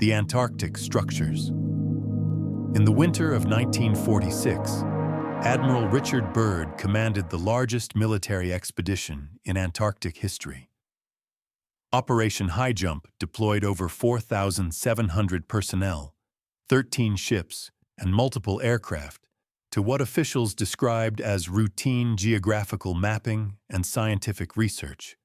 the Antarctic structures. In the winter of 1946, Admiral Richard Byrd commanded the largest military expedition in Antarctic history. Operation High Jump deployed over 4,700 personnel, 13 ships, and multiple aircraft to what officials described as routine geographical mapping and scientific research.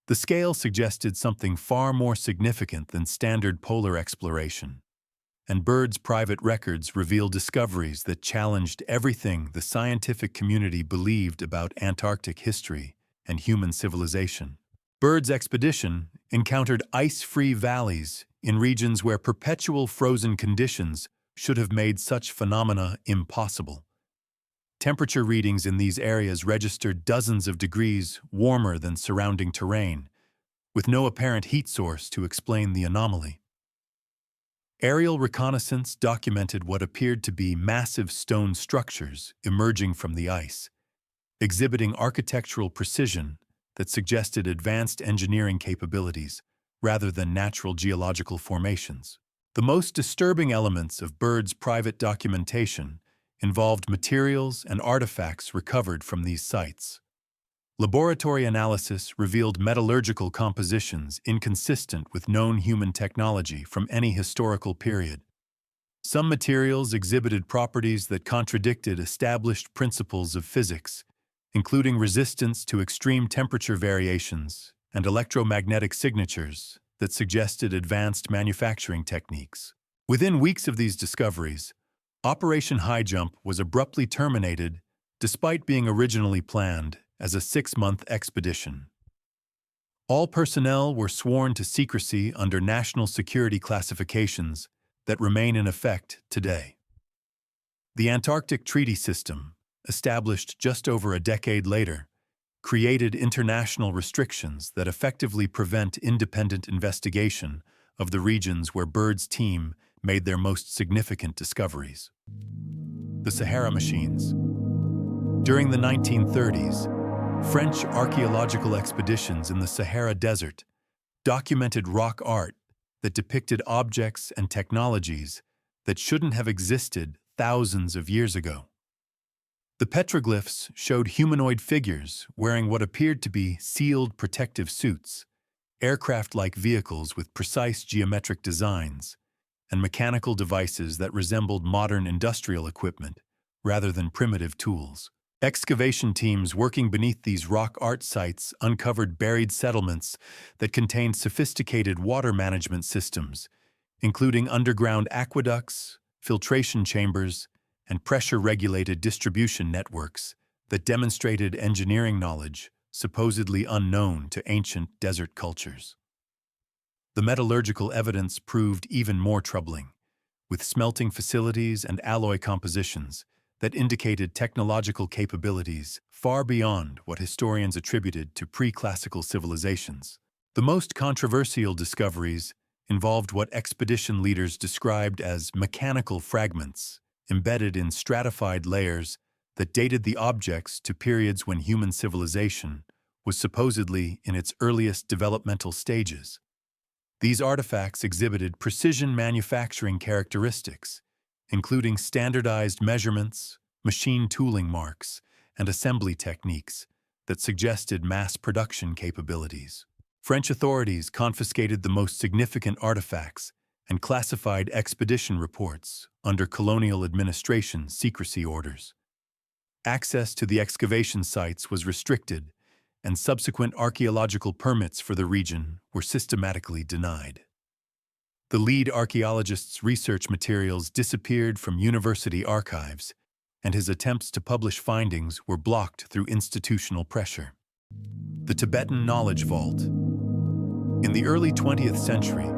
The scale suggested something far more significant than standard polar exploration, and Byrd's private records reveal discoveries that challenged everything the scientific community believed about Antarctic history and human civilization. Byrd's expedition encountered ice-free valleys in regions where perpetual frozen conditions should have made such phenomena impossible. Temperature readings in these areas registered dozens of degrees warmer than surrounding terrain, with no apparent heat source to explain the anomaly. Aerial reconnaissance documented what appeared to be massive stone structures emerging from the ice, exhibiting architectural precision that suggested advanced engineering capabilities rather than natural geological formations. The most disturbing elements of Byrd's private documentation involved materials and artifacts recovered from these sites. Laboratory analysis revealed metallurgical compositions inconsistent with known human technology from any historical period. Some materials exhibited properties that contradicted established principles of physics, including resistance to extreme temperature variations and electromagnetic signatures that suggested advanced manufacturing techniques. Within weeks of these discoveries, Operation High Jump was abruptly terminated despite being originally planned as a 6-month expedition. All personnel were sworn to secrecy under national security classifications that remain in effect today. The Antarctic Treaty System, established just over a decade later, created international restrictions that effectively prevent independent investigation of the regions where Byrd's team made their most significant discoveries. The Sahara Machines. During the 1930s, French archaeological expeditions in the Sahara Desert documented rock art that depicted objects and technologies that shouldn't have existed thousands of years ago. The petroglyphs showed humanoid figures wearing what appeared to be sealed protective suits, aircraft-like vehicles with precise geometric designs, and mechanical devices that resembled modern industrial equipment rather than primitive tools. Excavation teams working beneath these rock art sites uncovered buried settlements that contained sophisticated water management systems, including underground aqueducts, filtration chambers, and pressure-regulated distribution networks that demonstrated engineering knowledge supposedly unknown to ancient desert cultures. The metallurgical evidence proved even more troubling, with smelting facilities and alloy compositions that indicated technological capabilities far beyond what historians attributed to pre-classical civilizations. The most controversial discoveries involved what expedition leaders described as mechanical fragments embedded in stratified layers that dated the objects to periods when human civilization was supposedly in its earliest developmental stages. These artifacts exhibited precision manufacturing characteristics, including standardized measurements, machine tooling marks, and assembly techniques that suggested mass production capabilities. French authorities confiscated the most significant artifacts and classified expedition reports under colonial administration secrecy orders. Access to the excavation sites was restricted, and subsequent archaeological permits for the region were systematically denied. The lead archaeologist's research materials disappeared from university archives, and his attempts to publish findings were blocked through institutional pressure. The Tibetan Knowledge Vault. In the early 20th century,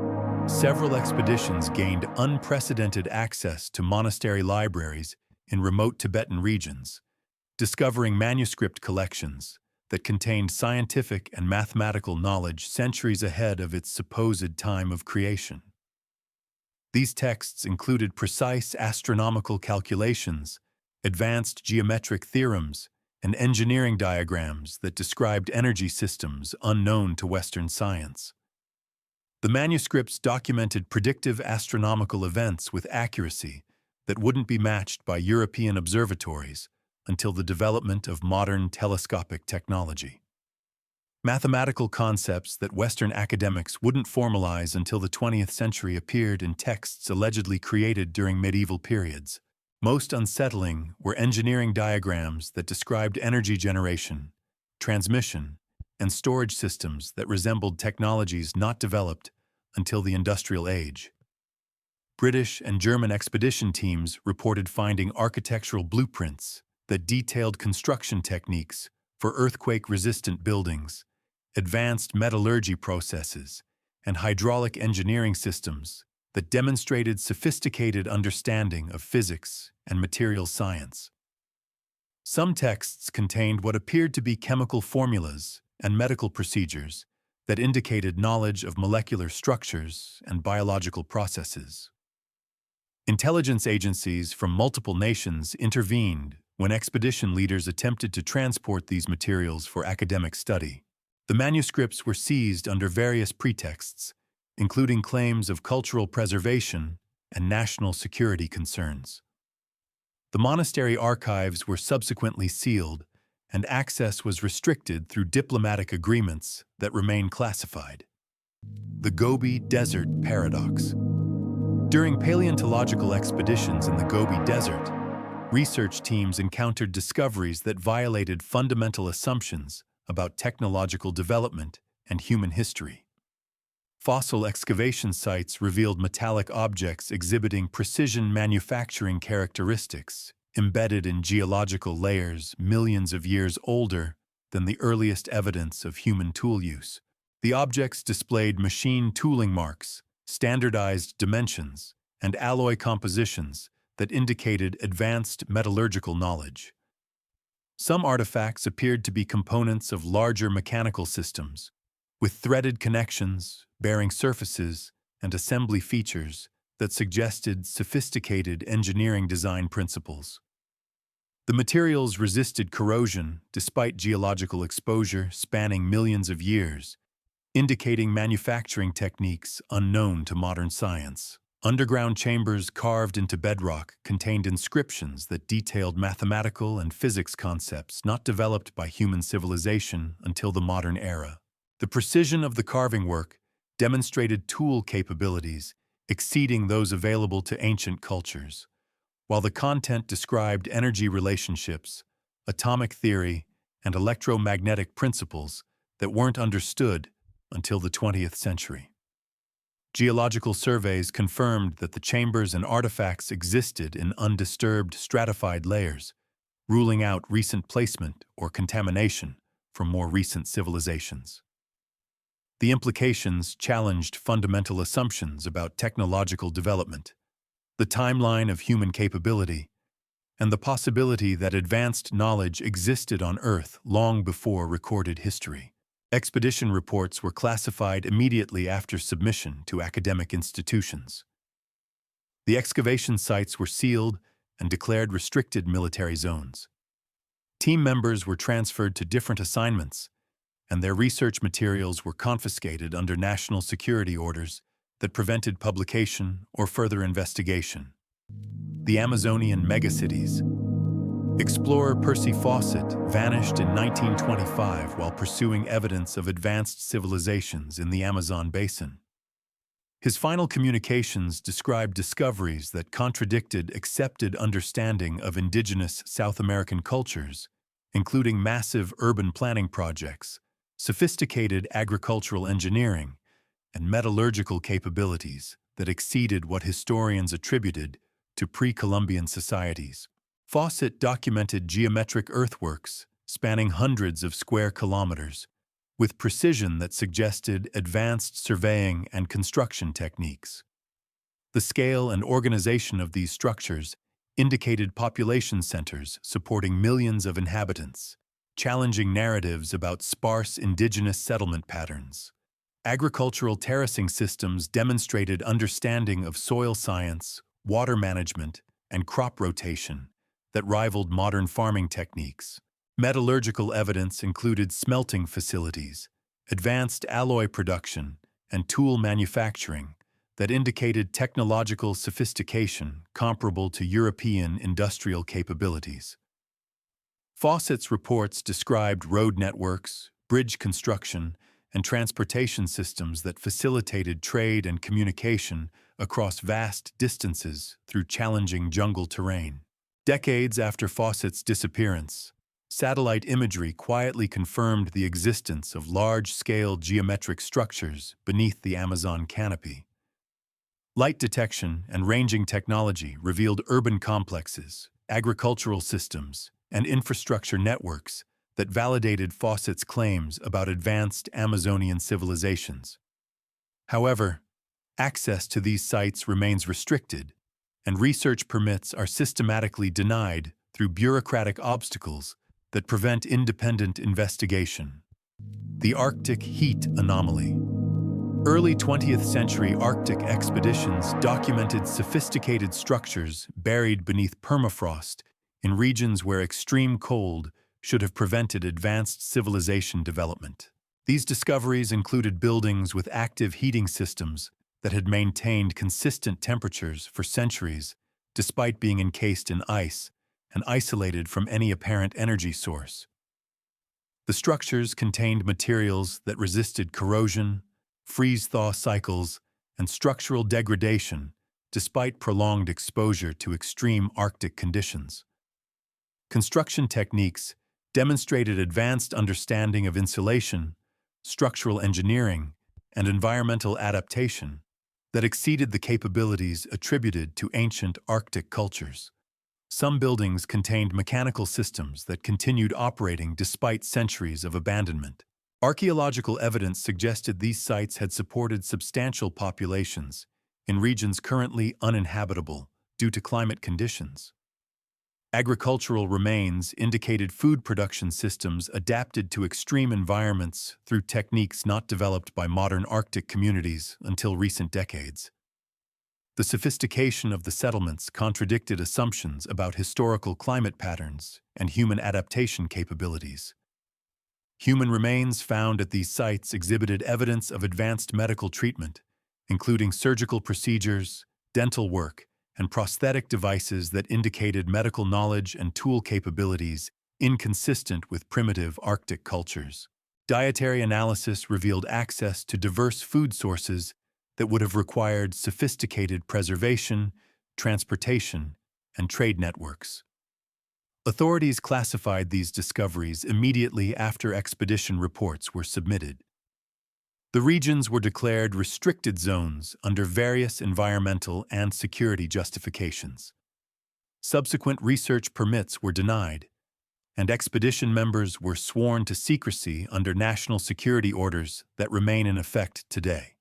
several expeditions gained unprecedented access to monastery libraries in remote Tibetan regions, discovering manuscript collections that contained scientific and mathematical knowledge centuries ahead of its supposed time of creation. These texts included precise astronomical calculations, advanced geometric theorems, and engineering diagrams that described energy systems unknown to Western science. The manuscripts documented predictive astronomical events with accuracy that wouldn't be matched by European observatories until the development of modern telescopic technology. Mathematical concepts that Western academics wouldn't formalize until the 20th century appeared in texts allegedly created during medieval periods. Most unsettling were engineering diagrams that described energy generation, transmission, and storage systems that resembled technologies not developed until the industrial age. British and German expedition teams reported finding architectural blueprints that detailed construction techniques for earthquake-resistant buildings, advanced metallurgy processes, and hydraulic engineering systems that demonstrated sophisticated understanding of physics and materials science. Some texts contained what appeared to be chemical formulas and medical procedures that indicated knowledge of molecular structures and biological processes. Intelligence agencies from multiple nations intervened when expedition leaders attempted to transport these materials for academic study. The manuscripts were seized under various pretexts, including claims of cultural preservation and national security concerns. The monastery archives were subsequently sealed, and access was restricted through diplomatic agreements that remain classified. The Gobi Desert Paradox. During paleontological expeditions in the Gobi Desert, research teams encountered discoveries that violated fundamental assumptions about technological development and human history. Fossil excavation sites revealed metallic objects exhibiting precision manufacturing characteristics embedded in geological layers millions of years older than the earliest evidence of human tool use. The objects displayed machine tooling marks, standardized dimensions, and alloy compositions that indicated advanced metallurgical knowledge. Some artifacts appeared to be components of larger mechanical systems, with threaded connections, bearing surfaces, and assembly features that suggested sophisticated engineering design principles. The materials resisted corrosion despite geological exposure spanning millions of years, indicating manufacturing techniques unknown to modern science. Underground chambers carved into bedrock contained inscriptions that detailed mathematical and physics concepts not developed by human civilization until the modern era. The precision of the carving work demonstrated tool capabilities exceeding those available to ancient cultures, while the content described energy relationships, atomic theory, and electromagnetic principles that weren't understood until the 20th century. Geological surveys confirmed that the chambers and artifacts existed in undisturbed stratified layers, ruling out recent placement or contamination from more recent civilizations. The implications challenged fundamental assumptions about technological development, the timeline of human capability, and the possibility that advanced knowledge existed on Earth long before recorded history. Expedition reports were classified immediately after submission to academic institutions. The excavation sites were sealed and declared restricted military zones. Team members were transferred to different assignments, and their research materials were confiscated under national security orders that prevented publication or further investigation. The Amazonian megacities. Explorer Percy Fawcett vanished in 1925 while pursuing evidence of advanced civilizations in the Amazon basin. His final communications described discoveries that contradicted accepted understanding of indigenous South American cultures, including massive urban planning projects, sophisticated agricultural engineering, and metallurgical capabilities that exceeded what historians attributed to pre-Columbian societies. Fawcett documented geometric earthworks spanning hundreds of square kilometers, with precision that suggested advanced surveying and construction techniques. The scale and organization of these structures indicated population centers supporting millions of inhabitants, challenging narratives about sparse indigenous settlement patterns. Agricultural terracing systems demonstrated understanding of soil science, water management, and crop rotation that rivaled modern farming techniques. Metallurgical evidence included smelting facilities, advanced alloy production, and tool manufacturing that indicated technological sophistication comparable to European industrial capabilities. Fawcett's reports described road networks, bridge construction, and transportation systems that facilitated trade and communication across vast distances through challenging jungle terrain. Decades after Fawcett's disappearance, satellite imagery quietly confirmed the existence of large-scale geometric structures beneath the Amazon canopy. Light detection and ranging technology revealed urban complexes, agricultural systems, and infrastructure networks that validated Fawcett's claims about advanced Amazonian civilizations. However, access to these sites remains restricted, and research permits are systematically denied through bureaucratic obstacles that prevent independent investigation. The Arctic heat anomaly. Early 20th century Arctic expeditions documented sophisticated structures buried beneath permafrost in regions where extreme cold should have prevented advanced civilization development. These discoveries included buildings with active heating systems that had maintained consistent temperatures for centuries despite being encased in ice and isolated from any apparent energy source. The structures contained materials that resisted corrosion, freeze-thaw cycles, and structural degradation despite prolonged exposure to extreme Arctic conditions. Construction techniques demonstrated advanced understanding of insulation, structural engineering, and environmental adaptation that exceeded the capabilities attributed to ancient Arctic cultures. Some buildings contained mechanical systems that continued operating despite centuries of abandonment. Archaeological evidence suggested these sites had supported substantial populations in regions currently uninhabitable due to climate conditions. Agricultural remains indicated food production systems adapted to extreme environments through techniques not developed by modern Arctic communities until recent decades. The sophistication of the settlements contradicted assumptions about historical climate patterns and human adaptation capabilities. Human remains found at these sites exhibited evidence of advanced medical treatment, including surgical procedures, dental work, and prosthetic devices that indicated medical knowledge and tool capabilities inconsistent with primitive Arctic cultures. Dietary analysis revealed access to diverse food sources that would have required sophisticated preservation, transportation, and trade networks. Authorities classified these discoveries immediately after expedition reports were submitted. The regions were declared restricted zones under various environmental and security justifications. Subsequent research permits were denied, and expedition members were sworn to secrecy under national security orders that remain in effect today.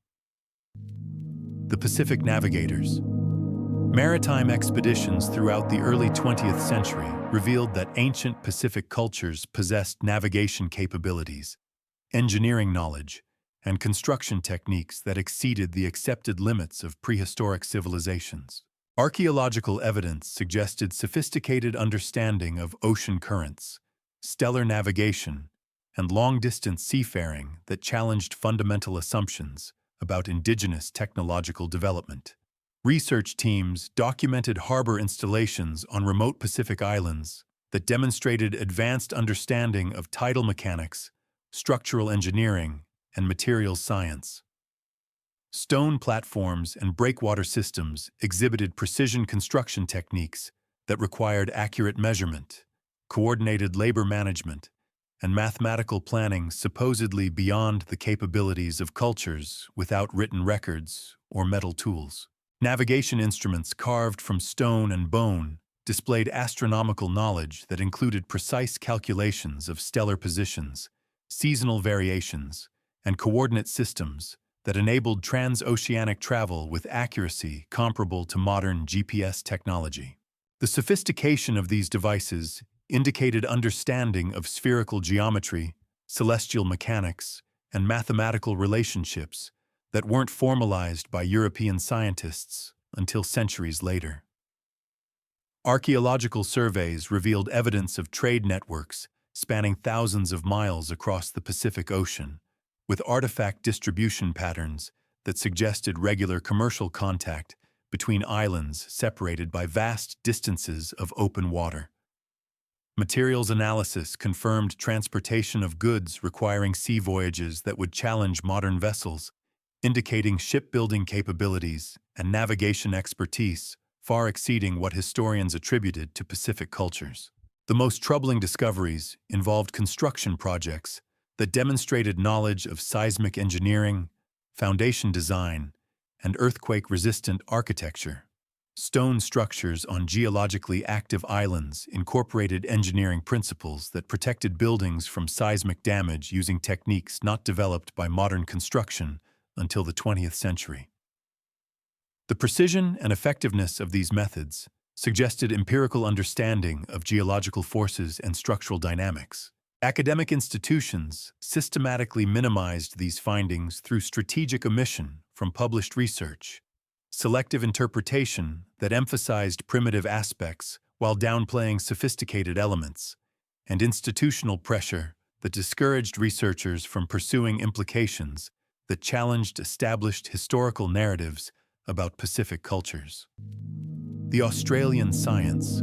The Pacific Navigators. Maritime expeditions throughout the early 20th century revealed that ancient Pacific cultures possessed navigation capabilities, engineering knowledge, and construction techniques that exceeded the accepted limits of prehistoric civilizations. Archaeological evidence suggested sophisticated understanding of ocean currents, stellar navigation, and long-distance seafaring that challenged fundamental assumptions about indigenous technological development. Research teams documented harbor installations on remote Pacific islands that demonstrated advanced understanding of tidal mechanics, structural engineering, and materials science. Stone platforms and breakwater systems exhibited precision construction techniques that required accurate measurement, coordinated labor management, and mathematical planning supposedly beyond the capabilities of cultures without written records or metal tools. Navigation instruments carved from stone and bone displayed astronomical knowledge that included precise calculations of stellar positions, seasonal variations, and coordinate systems that enabled transoceanic travel with accuracy comparable to modern GPS technology. The sophistication of these devices indicated understanding of spherical geometry, celestial mechanics, and mathematical relationships that weren't formalized by European scientists until centuries later. Archaeological surveys revealed evidence of trade networks spanning thousands of miles across the Pacific Ocean, with artifact distribution patterns that suggested regular commercial contact between islands separated by vast distances of open water. Materials analysis confirmed transportation of goods requiring sea voyages that would challenge modern vessels, indicating shipbuilding capabilities and navigation expertise far exceeding what historians attributed to Pacific cultures. The most troubling discoveries involved construction projects that demonstrated knowledge of seismic engineering, foundation design, and earthquake-resistant architecture. Stone structures on geologically active islands incorporated engineering principles that protected buildings from seismic damage using techniques not developed by modern construction until the 20th century. The precision and effectiveness of these methods suggested empirical understanding of geological forces and structural dynamics. Academic institutions systematically minimized these findings through strategic omission from published research, selective interpretation that emphasized primitive aspects while downplaying sophisticated elements, and institutional pressure that discouraged researchers from pursuing implications that challenged established historical narratives about Pacific cultures. The Australian science.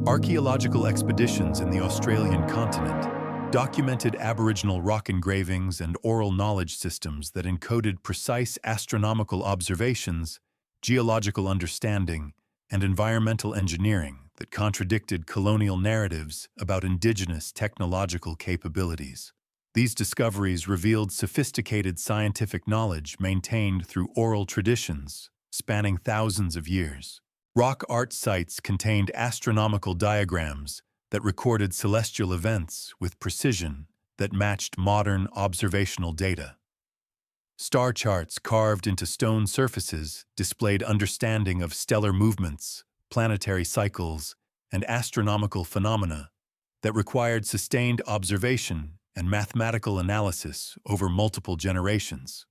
Archaeological expeditions in the Australian continent documented Aboriginal rock engravings and oral knowledge systems that encoded precise astronomical observations, geological understanding, and environmental engineering that contradicted colonial narratives about indigenous technological capabilities. These discoveries revealed sophisticated scientific knowledge maintained through oral traditions spanning thousands of years. Rock art sites contained astronomical diagrams that recorded celestial events with precision that matched modern observational data. Star charts carved into stone surfaces displayed understanding of stellar movements, planetary cycles, and astronomical phenomena that required sustained observation and mathematical analysis over multiple generations.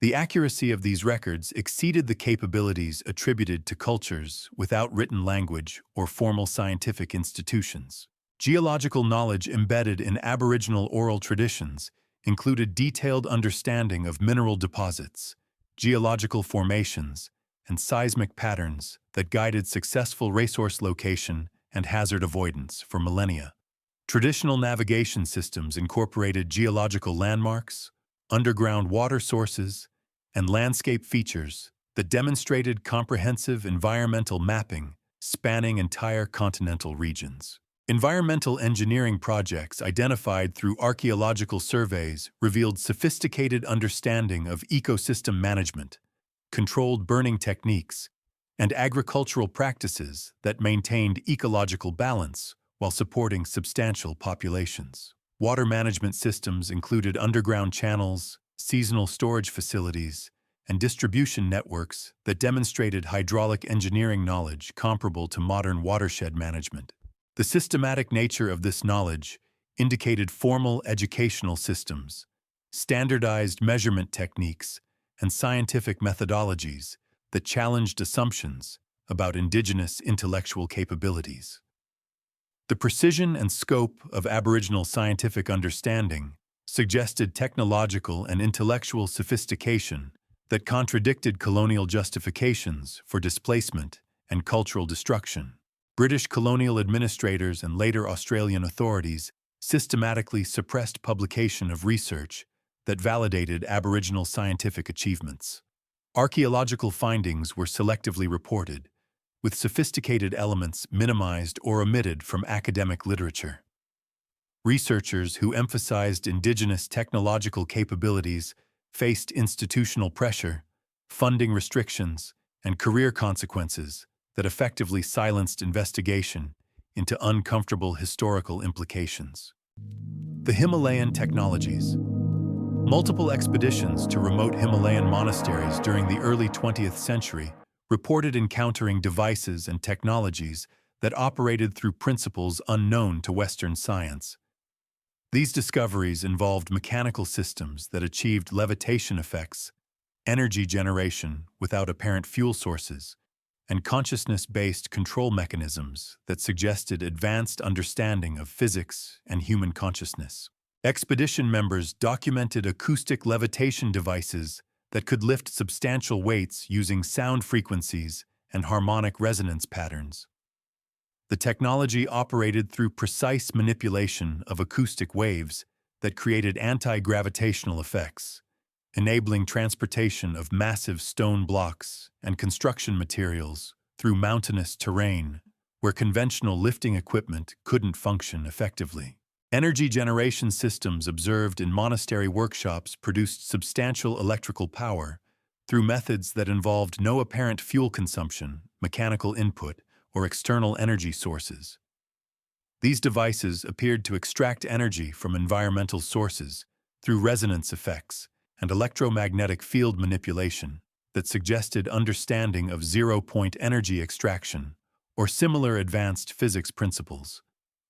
The accuracy of these records exceeded the capabilities attributed to cultures without written language or formal scientific institutions. Geological knowledge embedded in Aboriginal oral traditions included detailed understanding of mineral deposits, geological formations, and seismic patterns that guided successful resource location and hazard avoidance for millennia. Traditional navigation systems incorporated geological landmarks, underground water sources, and landscape features that demonstrated comprehensive environmental mapping spanning entire continental regions. Environmental engineering projects identified through archaeological surveys revealed sophisticated understanding of ecosystem management, controlled burning techniques, and agricultural practices that maintained ecological balance while supporting substantial populations. Water management systems included underground channels, seasonal storage facilities, and distribution networks that demonstrated hydraulic engineering knowledge comparable to modern watershed management. The systematic nature of this knowledge indicated formal educational systems, standardized measurement techniques, and scientific methodologies that challenged assumptions about indigenous intellectual capabilities. The precision and scope of Aboriginal scientific understanding suggested technological and intellectual sophistication that contradicted colonial justifications for displacement and cultural destruction. British colonial administrators and later Australian authorities systematically suppressed publication of research that validated Aboriginal scientific achievements. Archaeological findings were selectively reported, with sophisticated elements minimized or omitted from academic literature. Researchers who emphasized indigenous technological capabilities faced institutional pressure, funding restrictions, and career consequences that effectively silenced investigation into uncomfortable historical implications. The Himalayan technologies. Multiple expeditions to remote Himalayan monasteries during the early 20th century reported encountering devices and technologies that operated through principles unknown to Western science. These discoveries involved mechanical systems that achieved levitation effects, energy generation without apparent fuel sources, and consciousness-based control mechanisms that suggested advanced understanding of physics and human consciousness. Expedition members documented acoustic levitation devices that could lift substantial weights using sound frequencies and harmonic resonance patterns. The technology operated through precise manipulation of acoustic waves that created anti-gravitational effects, enabling transportation of massive stone blocks and construction materials through mountainous terrain where conventional lifting equipment couldn't function effectively. Energy generation systems observed in monastery workshops produced substantial electrical power through methods that involved no apparent fuel consumption, mechanical input, or external energy sources. These devices appeared to extract energy from environmental sources through resonance effects and electromagnetic field manipulation that suggested understanding of zero-point energy extraction or similar advanced physics principles.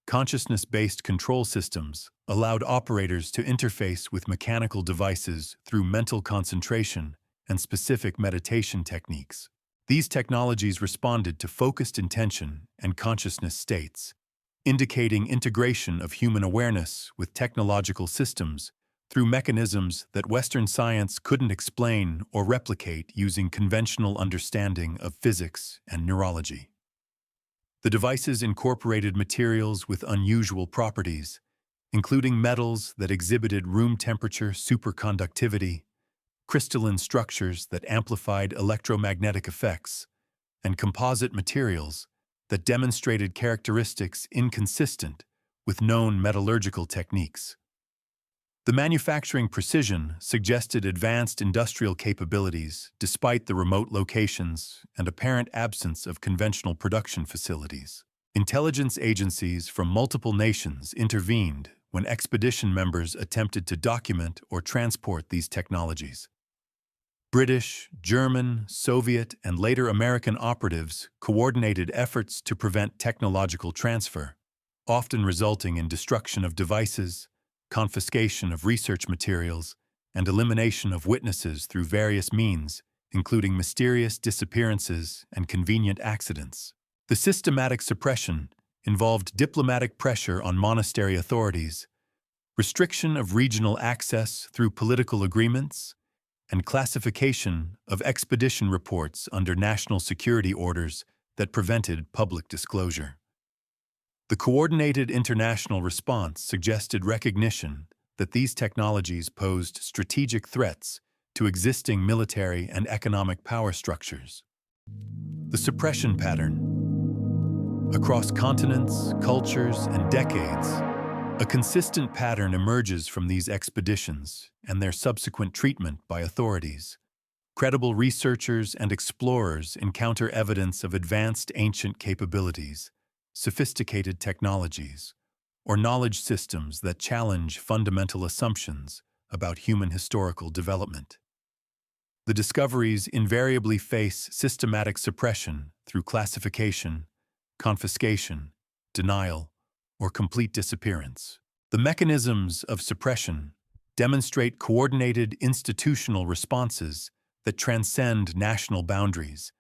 Consciousness-based control systems allowed operators to interface with mechanical devices through mental concentration and specific meditation techniques. These technologies responded to focused intention and consciousness states, indicating integration of human awareness with technological systems through mechanisms that Western science couldn't explain or replicate using conventional understanding of physics and neurology. The devices incorporated materials with unusual properties, including metals that exhibited room temperature superconductivity, crystalline structures that amplified electromagnetic effects, and composite materials that demonstrated characteristics inconsistent with known metallurgical techniques. The manufacturing precision suggested advanced industrial capabilities despite the remote locations and apparent absence of conventional production facilities. Intelligence agencies from multiple nations intervened when expedition members attempted to document or transport these technologies. British, German, Soviet, and later American operatives coordinated efforts to prevent technological transfer, often resulting in destruction of devices, confiscation of research materials, and elimination of witnesses through various means, including mysterious disappearances and convenient accidents. The systematic suppression involved diplomatic pressure on monastery authorities, restriction of regional access through political agreements, and classification of expedition reports under national security orders that prevented public disclosure. The coordinated international response suggested recognition that these technologies posed strategic threats to existing military and economic power structures. The suppression pattern. Across continents, cultures, and decades, a consistent pattern emerges from these expeditions and their subsequent treatment by authorities. Credible researchers and explorers encounter evidence of advanced ancient capabilities, sophisticated technologies, or knowledge systems that challenge fundamental assumptions about human historical development. The discoveries invariably face systematic suppression through classification, confiscation, denial, or complete disappearance. The mechanisms of suppression demonstrate coordinated institutional responses that transcend national boundaries,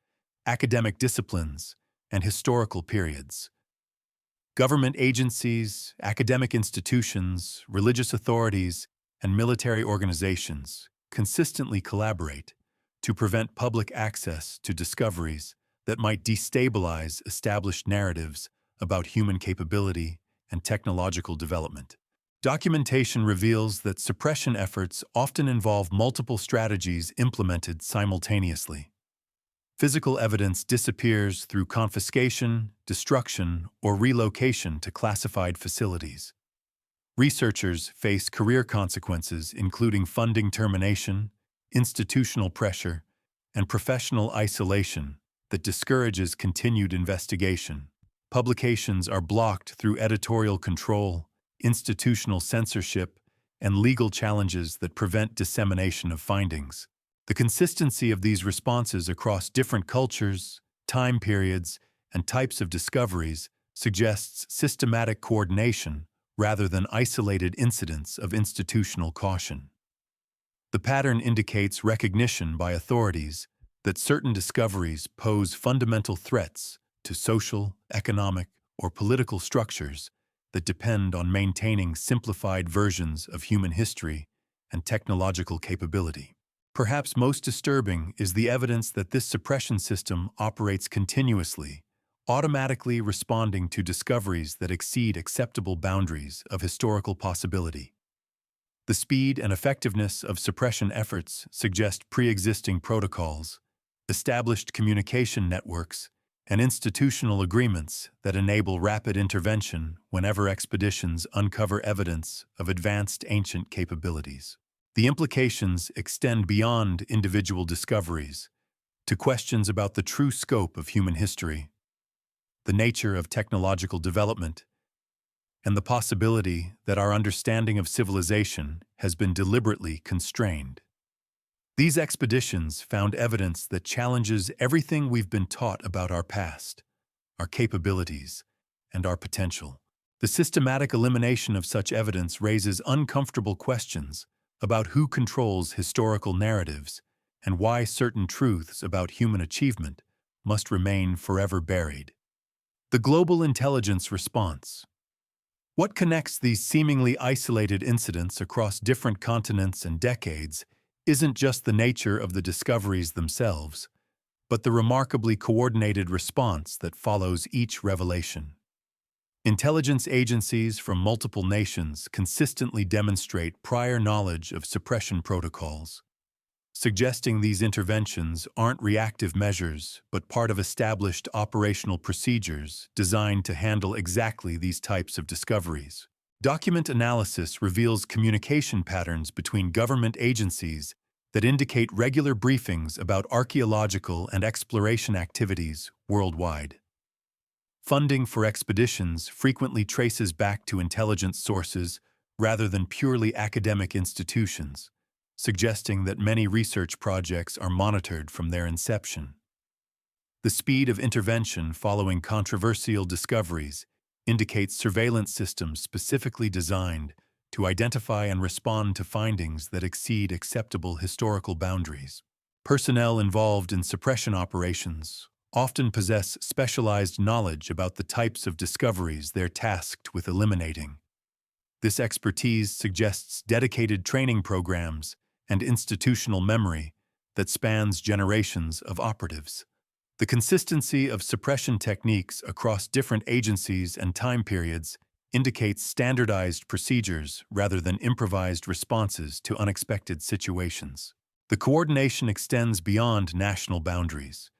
academic disciplines, and historical periods. Government agencies, academic institutions, religious authorities, and military organizations consistently collaborate to prevent public access to discoveries that might destabilize established narratives about human capability and technological development. Documentation reveals that suppression efforts often involve multiple strategies implemented simultaneously. Physical evidence disappears through confiscation, destruction, or relocation to classified facilities. Researchers face career consequences including funding termination, institutional pressure, and professional isolation that discourages continued investigation. Publications are blocked through editorial control, institutional censorship, and legal challenges that prevent dissemination of findings. The consistency of these responses across different cultures, time periods, and types of discoveries suggests systematic coordination rather than isolated incidents of institutional caution. The pattern indicates recognition by authorities that certain discoveries pose fundamental threats to social, economic, or political structures that depend on maintaining simplified versions of human history and technological capability. Perhaps most disturbing is the evidence that this suppression system operates continuously, automatically responding to discoveries that exceed acceptable boundaries of historical possibility. The speed and effectiveness of suppression efforts suggest pre-existing protocols, established communication networks, and institutional agreements that enable rapid intervention whenever expeditions uncover evidence of advanced ancient capabilities. The implications extend beyond individual discoveries to questions about the true scope of human history, the nature of technological development, and the possibility that our understanding of civilization has been deliberately constrained. These expeditions found evidence that challenges everything we've been taught about our past, our capabilities, and our potential. The systematic elimination of such evidence raises uncomfortable questions about who controls historical narratives and why certain truths about human achievement must remain forever buried. The global intelligence response. What connects these seemingly isolated incidents across different continents and decades isn't just the nature of the discoveries themselves, but the remarkably coordinated response that follows each revelation. Intelligence agencies from multiple nations consistently demonstrate prior knowledge of suppression protocols, suggesting these interventions aren't reactive measures but part of established operational procedures designed to handle exactly these types of discoveries. Document analysis reveals communication patterns between government agencies that indicate regular briefings about archaeological and exploration activities worldwide. Funding for expeditions frequently traces back to intelligence sources rather than purely academic institutions, suggesting that many research projects are monitored from their inception. The speed of intervention following controversial discoveries indicates surveillance systems specifically designed to identify and respond to findings that exceed acceptable historical boundaries. Personnel involved in suppression operations often possess specialized knowledge about the types of discoveries they're tasked with eliminating. This expertise suggests dedicated training programs and institutional memory that spans generations of operatives. The consistency of suppression techniques across different agencies and time periods indicates standardized procedures rather than improvised responses to unexpected situations. The coordination extends beyond national boundaries,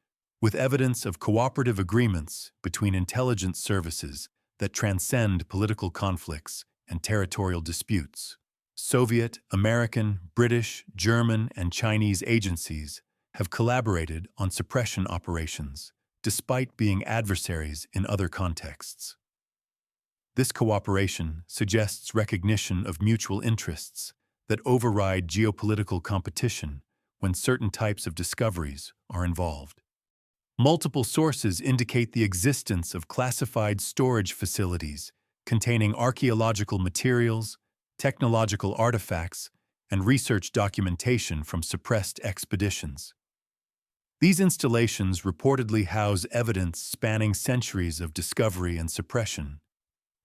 with evidence of cooperative agreements between intelligence services that transcend political conflicts and territorial disputes. Soviet, American, British, German, and Chinese agencies have collaborated on suppression operations, despite being adversaries in other contexts. This cooperation suggests recognition of mutual interests that override geopolitical competition when certain types of discoveries are involved. Multiple sources indicate the existence of classified storage facilities containing archaeological materials, technological artifacts, and research documentation from suppressed expeditions. These installations reportedly house evidence spanning centuries of discovery and suppression,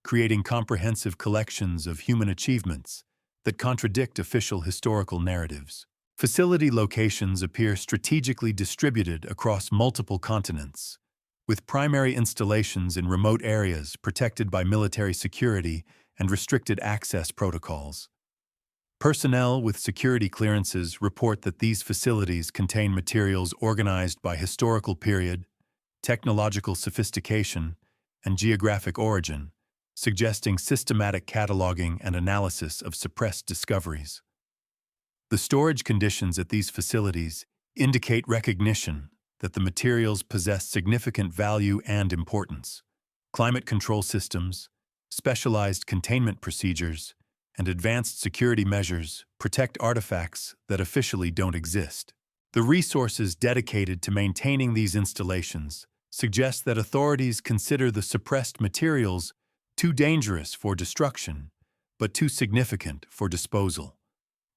creating comprehensive collections of human achievements that contradict official historical narratives. Facility locations appear strategically distributed across multiple continents, with primary installations in remote areas protected by military security and restricted access protocols. Personnel with security clearances report that these facilities contain materials organized by historical period, technological sophistication, and geographic origin, suggesting systematic cataloging and analysis of suppressed discoveries. The storage conditions at these facilities indicate recognition that the materials possess significant value and importance. Climate control systems, specialized containment procedures, and advanced security measures protect artifacts that officially don't exist. The resources dedicated to maintaining these installations suggest that authorities consider the suppressed materials too dangerous for destruction, but too significant for disposal.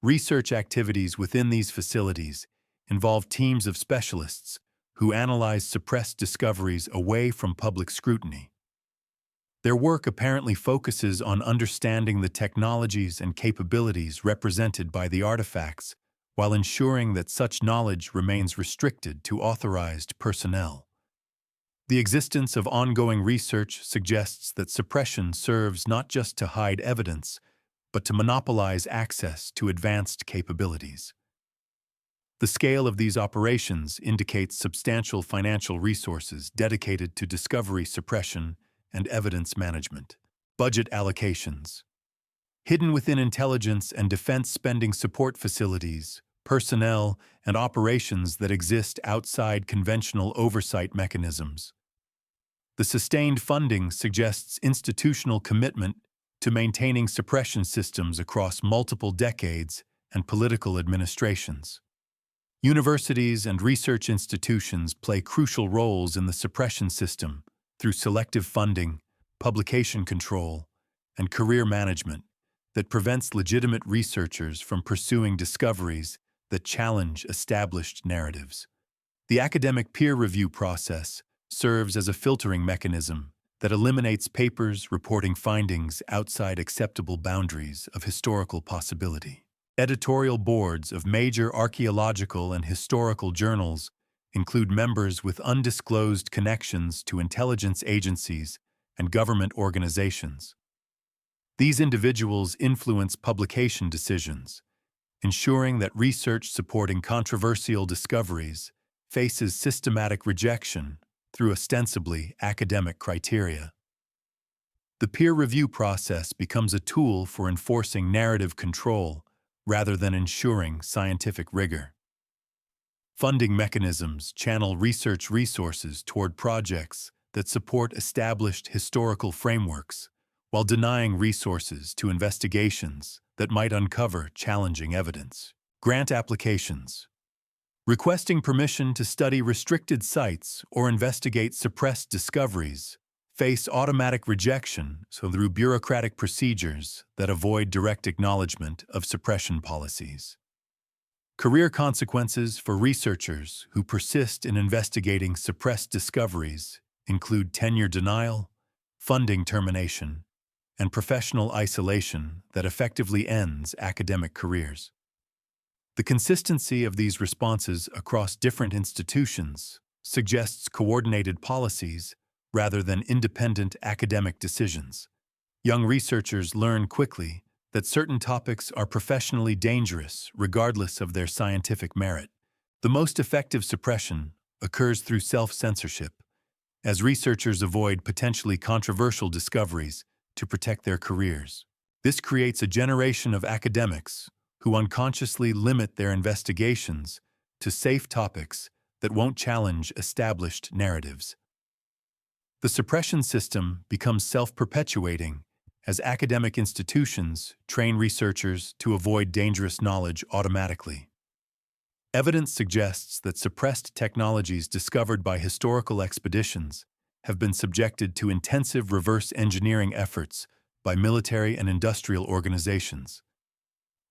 Research activities within these facilities involve teams of specialists who analyze suppressed discoveries away from public scrutiny. Their work apparently focuses on understanding the technologies and capabilities represented by the artifacts, while ensuring that such knowledge remains restricted to authorized personnel. The existence of ongoing research suggests that suppression serves not just to hide evidence, but to monopolize access to advanced capabilities. The scale of these operations indicates substantial financial resources dedicated to discovery suppression and evidence management. Budget allocations. Hidden within intelligence and defense spending support facilities, personnel, and operations that exist outside conventional oversight mechanisms. The sustained funding suggests institutional commitment to maintaining suppression systems across multiple decades and political administrations. Universities and research institutions play crucial roles in the suppression system through selective funding, publication control, and career management that prevents legitimate researchers from pursuing discoveries that challenge established narratives. The academic peer review process serves as a filtering mechanism that eliminates papers reporting findings outside acceptable boundaries of historical possibility. Editorial boards of major archaeological and historical journals include members with undisclosed connections to intelligence agencies and government organizations. These individuals influence publication decisions, ensuring that research supporting controversial discoveries faces systematic rejection through ostensibly academic criteria. The peer review process becomes a tool for enforcing narrative control rather than ensuring scientific rigor. Funding mechanisms channel research resources toward projects that support established historical frameworks, while denying resources to investigations that might uncover challenging evidence. Grant applications. Requesting permission to study restricted sites or investigate suppressed discoveries face automatic rejection through bureaucratic procedures that avoid direct acknowledgement of suppression policies. Career consequences for researchers who persist in investigating suppressed discoveries include tenure denial, funding termination, and professional isolation that effectively ends academic careers. The consistency of these responses across different institutions suggests coordinated policies rather than independent academic decisions. Young researchers learn quickly that certain topics are professionally dangerous regardless of their scientific merit. The most effective suppression occurs through self-censorship, as researchers avoid potentially controversial discoveries to protect their careers. This creates a generation of academics who unconsciously limit their investigations to safe topics that won't challenge established narratives. The suppression system becomes self-perpetuating as academic institutions train researchers to avoid dangerous knowledge automatically. Evidence suggests that suppressed technologies discovered by historical expeditions have been subjected to intensive reverse engineering efforts by military and industrial organizations.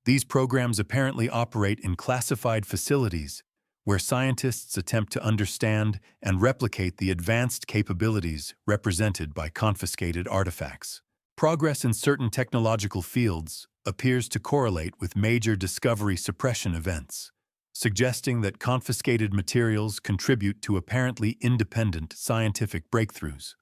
These programs apparently operate in classified facilities where scientists attempt to understand and replicate the advanced capabilities represented by confiscated artifacts. Progress in certain technological fields appears to correlate with major discovery suppression events, suggesting that confiscated materials contribute to apparently independent scientific breakthroughs.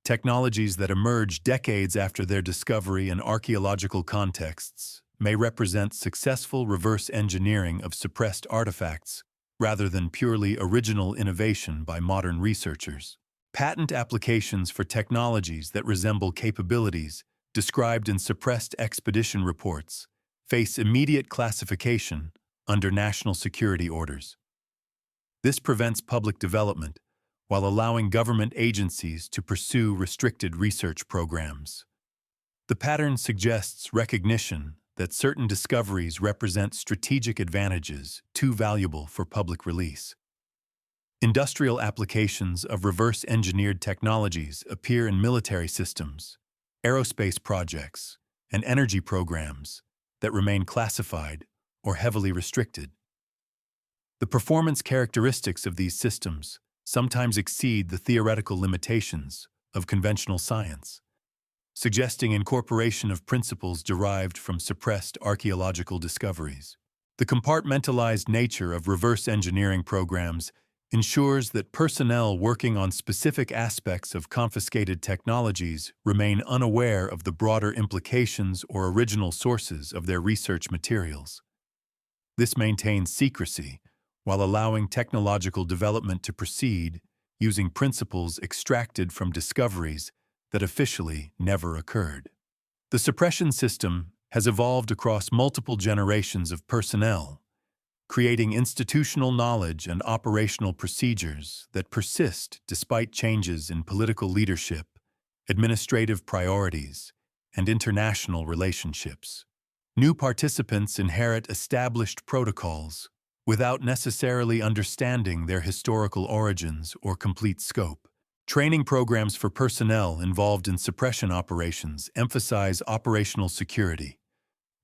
Technologies that emerge decades after their discovery in archaeological contexts may represent successful reverse engineering of suppressed artifacts rather than purely original innovation by modern researchers. Patent applications for technologies that resemble capabilities described in suppressed expedition reports face immediate classification under national security orders. This prevents public development while allowing government agencies to pursue restricted research programs. The pattern suggests recognition that certain discoveries represent strategic advantages too valuable for public release. Industrial applications of reverse-engineered technologies appear in military systems, aerospace projects, and energy programs that remain classified or heavily restricted. The performance characteristics of these systems sometimes exceed the theoretical limitations of conventional science, suggesting incorporation of principles derived from suppressed archaeological discoveries. The compartmentalized nature of reverse engineering programs ensures that personnel working on specific aspects of confiscated technologies remain unaware of the broader implications or original sources of their research materials. This maintains secrecy while allowing technological development to proceed using principles extracted from discoveries that officially never occurred. The suppression system has evolved across multiple generations of personnel, creating institutional knowledge and operational procedures that persist despite changes in political leadership, administrative priorities, and international relationships. New participants inherit established protocols without necessarily understanding their historical origins or complete scope. Training programs for personnel involved in suppression operations emphasize operational security,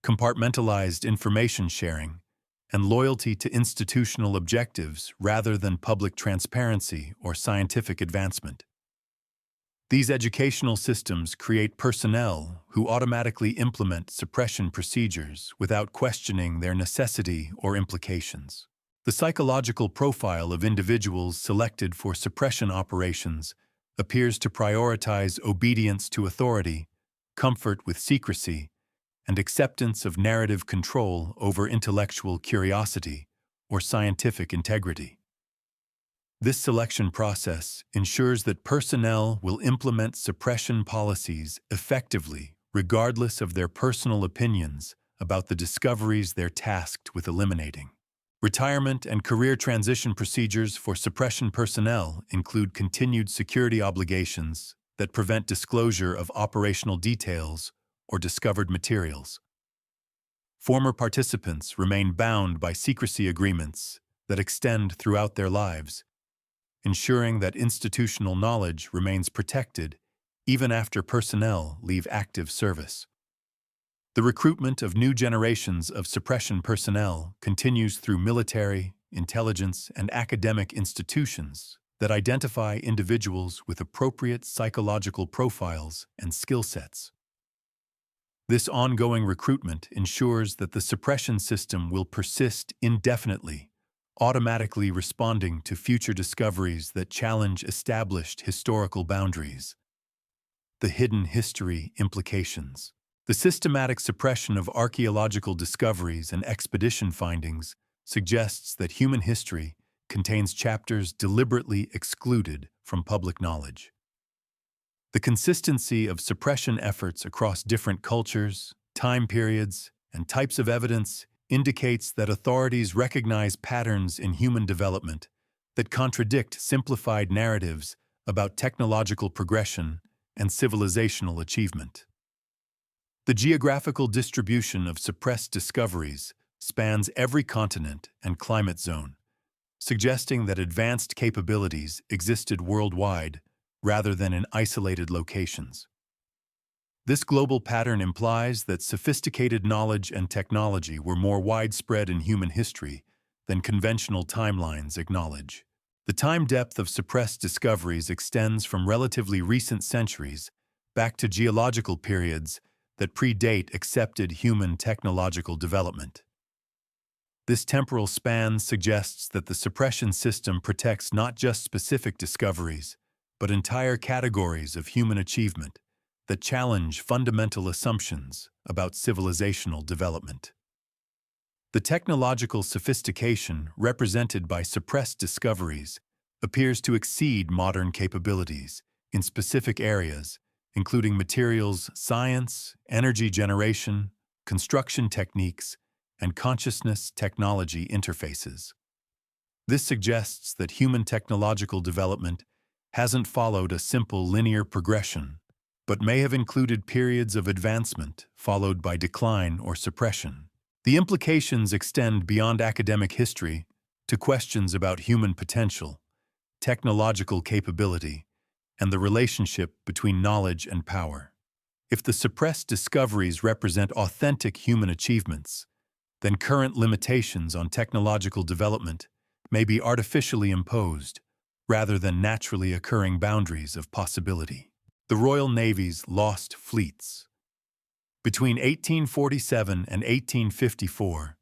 compartmentalized information sharing, and loyalty to institutional objectives rather than public transparency or scientific advancement. These educational systems create personnel who automatically implement suppression procedures without questioning their necessity or implications. The psychological profile of individuals selected for suppression operations appears to prioritize obedience to authority, comfort with secrecy, and acceptance of narrative control over intellectual curiosity or scientific integrity. This selection process ensures that personnel will implement suppression policies effectively regardless of their personal opinions about the discoveries they're tasked with eliminating. Retirement and career transition procedures for suppression personnel include continued security obligations that prevent disclosure of operational details or discovered materials. Former participants remain bound by secrecy agreements that extend throughout their lives, ensuring that institutional knowledge remains protected even after personnel leave active service. The recruitment of new generations of suppression personnel continues through military, intelligence, and academic institutions that identify individuals with appropriate psychological profiles and skill sets. This ongoing recruitment ensures that the suppression system will persist indefinitely, automatically responding to future discoveries that challenge established historical boundaries. The hidden history implications. The systematic suppression of archaeological discoveries and expedition findings suggests that human history contains chapters deliberately excluded from public knowledge. The consistency of suppression efforts across different cultures, time periods, and types of evidence indicates that authorities recognize patterns in human development that contradict simplified narratives about technological progression and civilizational achievement. The geographical distribution of suppressed discoveries spans every continent and climate zone, suggesting that advanced capabilities existed worldwide rather than in isolated locations. This global pattern implies that sophisticated knowledge and technology were more widespread in human history than conventional timelines acknowledge. The time depth of suppressed discoveries extends from relatively recent centuries back to geological periods that predate accepted human technological development. This temporal span suggests that the suppression system protects not just specific discoveries, but entire categories of human achievement that challenge fundamental assumptions about civilizational development. The technological sophistication represented by suppressed discoveries appears to exceed modern capabilities in specific areas, including materials science, energy generation, construction techniques, and consciousness technology interfaces. This suggests that human technological development hasn't followed a simple linear progression, but may have included periods of advancement followed by decline or suppression. The implications extend beyond academic history to questions about human potential, technological capability, and the relationship between knowledge and power. If the suppressed discoveries represent authentic human achievements, then current limitations on technological development may be artificially imposed rather than naturally occurring boundaries of possibility. The Royal Navy's lost fleets. Between 1847 and 1854,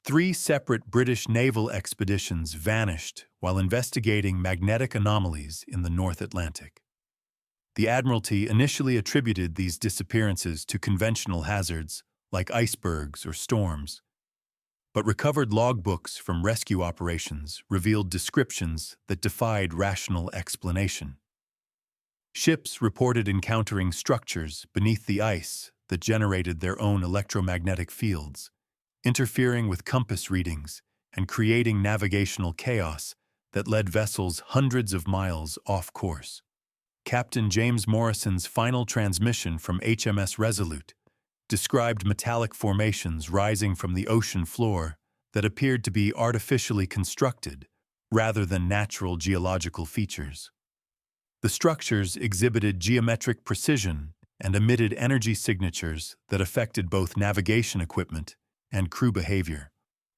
three separate British naval expeditions vanished while investigating magnetic anomalies in the North Atlantic. The Admiralty initially attributed these disappearances to conventional hazards like icebergs or storms, but recovered logbooks from rescue operations revealed descriptions that defied rational explanation. Ships reported encountering structures beneath the ice that generated their own electromagnetic fields, interfering with compass readings and creating navigational chaos that led vessels hundreds of miles off course. Captain James Morrison's final transmission from HMS Resolute described metallic formations rising from the ocean floor that appeared to be artificially constructed rather than natural geological features. The structures exhibited geometric precision and emitted energy signatures that affected both navigation equipment and crew behavior.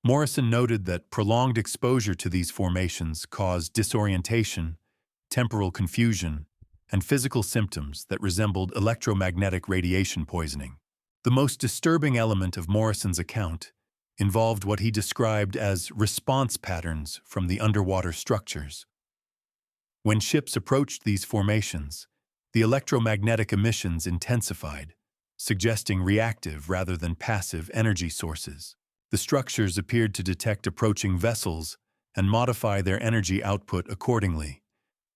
Morrison noted that prolonged exposure to these formations caused disorientation, temporal confusion, and physical symptoms that resembled electromagnetic radiation poisoning. The most disturbing element of Morrison's account involved what he described as response patterns from the underwater structures. When ships approached these formations, the electromagnetic emissions intensified, suggesting reactive rather than passive energy sources. The structures appeared to detect approaching vessels and modify their energy output accordingly,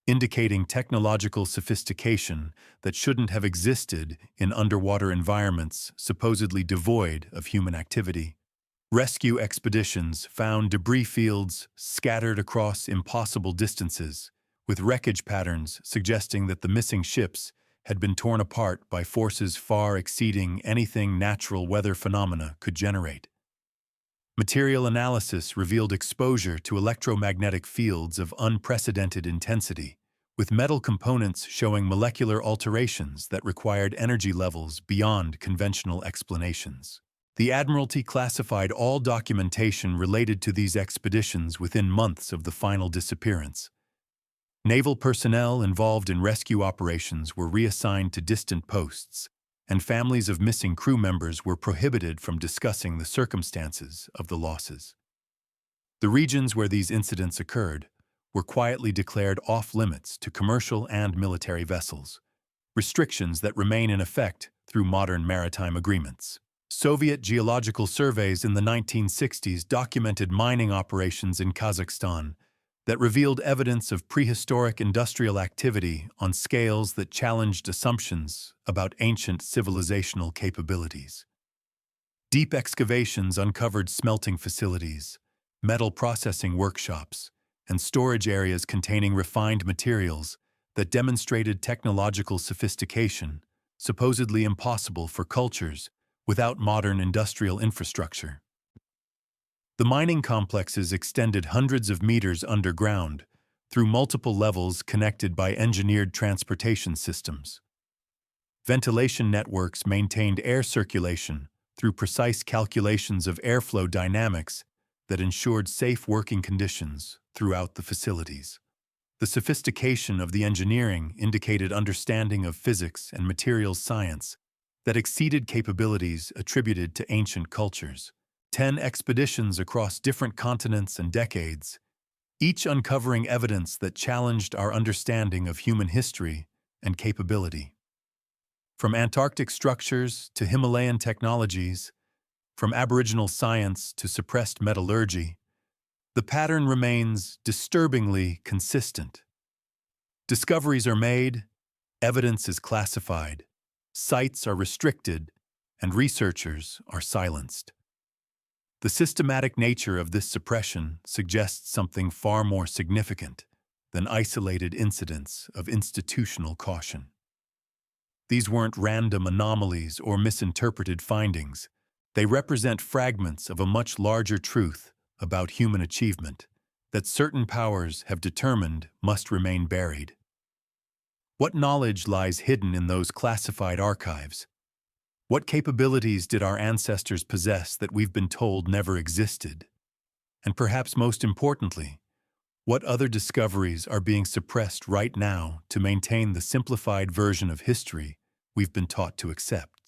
indicating technological sophistication that shouldn't have existed in underwater environments supposedly devoid of human activity. Rescue expeditions found debris fields scattered across impossible distances, with wreckage patterns suggesting that the missing ships had been torn apart by forces far exceeding anything natural weather phenomena could generate. Material analysis revealed exposure to electromagnetic fields of unprecedented intensity, with metal components showing molecular alterations that required energy levels beyond conventional explanations. The Admiralty classified all documentation related to these expeditions within months of the final disappearance. Naval personnel involved in rescue operations were reassigned to distant posts, and families of missing crew members were prohibited from discussing the circumstances of the losses. The regions where these incidents occurred were quietly declared off-limits to commercial and military vessels, restrictions that remain in effect through modern maritime agreements. Soviet geological surveys in the 1960s documented mining operations in Kazakhstan that revealed evidence of prehistoric industrial activity on scales that challenged assumptions about ancient civilizational capabilities. Deep excavations uncovered smelting facilities, metal processing workshops, and storage areas containing refined materials that demonstrated technological sophistication, supposedly impossible for cultures without modern industrial infrastructure. The mining complexes extended hundreds of meters underground through multiple levels connected by engineered transportation systems. Ventilation networks maintained air circulation through precise calculations of airflow dynamics that ensured safe working conditions throughout the facilities. The sophistication of the engineering indicated understanding of physics and materials science that exceeded capabilities attributed to ancient cultures. 10 expeditions across different continents and decades, each uncovering evidence that challenged our understanding of human history and capability. From Antarctic structures to Himalayan technologies, from Aboriginal science to suppressed metallurgy, the pattern remains disturbingly consistent. Discoveries are made, evidence is classified, sites are restricted, and researchers are silenced. The systematic nature of this suppression suggests something far more significant than isolated incidents of institutional caution. These weren't random anomalies or misinterpreted findings. They represent fragments of a much larger truth about human achievement that certain powers have determined must remain buried. What knowledge lies hidden in those classified archives? What capabilities did our ancestors possess that we've been told never existed? And perhaps most importantly, What other discoveries are being suppressed right now to maintain the simplified version of history we've been taught to accept?